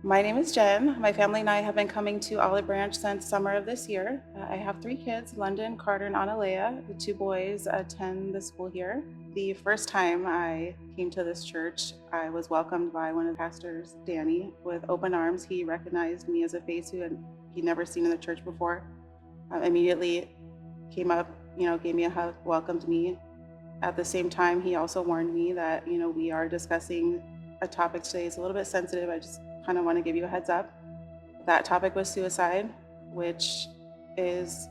My name is Jen. My family and I have been coming to Olive Branch since summer of this year. I have three kids, London, Carter, and Analea. The two boys attend the school here. The first time I came to this church, I was welcomed by one of the pastors, Danny, with open arms. He recognized me as a face he'd never seen in the church before. Immediately came up, gave me a hug, welcomed me. At the same time, he also warned me that, we are discussing a topic today. It's a little bit sensitive. I just kind of want to give you a heads up. That topic was suicide, which is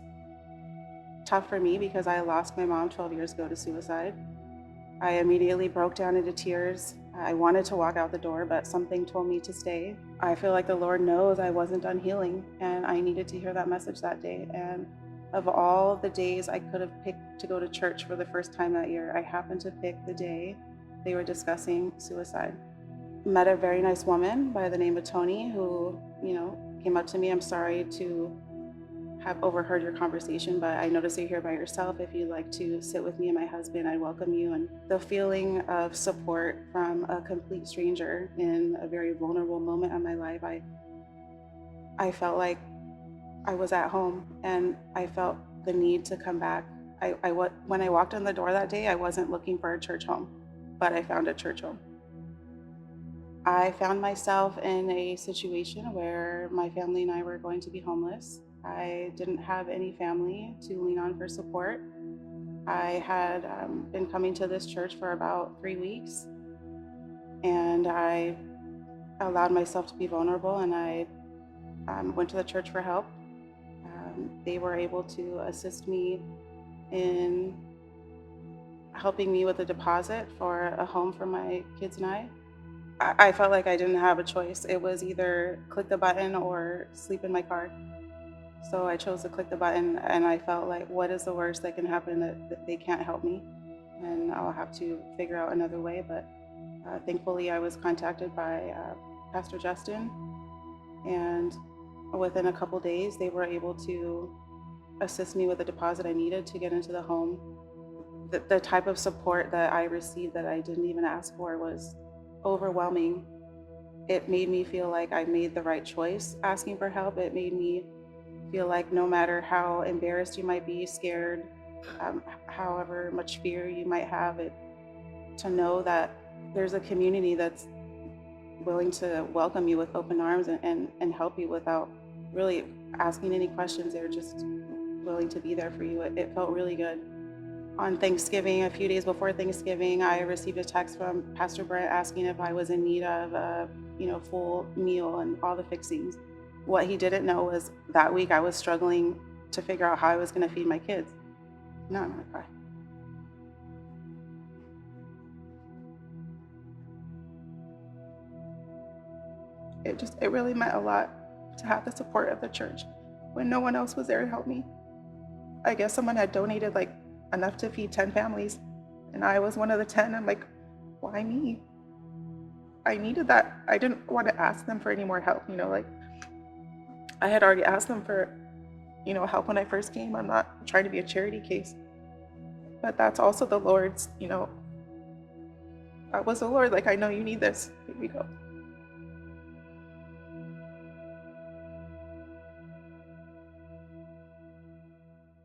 tough for me because I lost my mom 12 years ago to suicide. I immediately broke down into tears. I wanted to walk out the door, but something told me to stay. I feel like the Lord knows I wasn't done healing, and I needed to hear that message that day. And of all the days I could have picked to go to church for the first time that year, I happened to pick the day they were discussing suicide. Met a very nice woman by the name of Tony who, came up to me. I'm sorry to have overheard your conversation, but I noticed you're here by yourself. If you'd like to sit with me and my husband, I welcome you. And the feeling of support from a complete stranger in a very vulnerable moment in my life, I felt like I was at home, and I felt the need to come back. When I walked in the door that day, I wasn't looking for a church home, but I found a church home. I found myself in a situation where my family and I were going to be homeless. I didn't have any family to lean on for support. I had been coming to this church for about 3 weeks, and I allowed myself to be vulnerable, and I went to the church for help. They were able to assist me in helping me with a deposit for a home for my kids and I felt like I didn't have a choice. It was either click the button or sleep in my car. So I chose to click the button, and I felt like, what is the worst that can happen, that they can't help me? And I'll have to figure out another way. But thankfully, I was contacted by Pastor Justin, and within a couple days, they were able to assist me with the deposit I needed to get into the home. The type of support that I received that I didn't even ask for was overwhelming. It made me feel like I made the right choice asking for help. It made me feel like no matter how embarrassed you might be, scared, however much fear you might have, to know that there's a community that's willing to welcome you with open arms and help you without really asking any questions. They're just willing to be there for you. It felt really good. On Thanksgiving, a few days before Thanksgiving, I received a text from Pastor Brent asking if I was in need of a full meal and all the fixings. What he didn't know was that week I was struggling to figure out how I was going to feed my kids. No, I'm gonna cry. It really meant a lot to have the support of the church when no one else was there to help me. I guess someone had donated like enough to feed 10 families, and I was one of the 10. I'm like, why me? I needed that. I didn't want to ask them for any more help. Like I had already asked them for, help when I first came. I'm not trying to be a charity case, but that's also the Lord's, that was the Lord. Like, I know you need this. Here we go.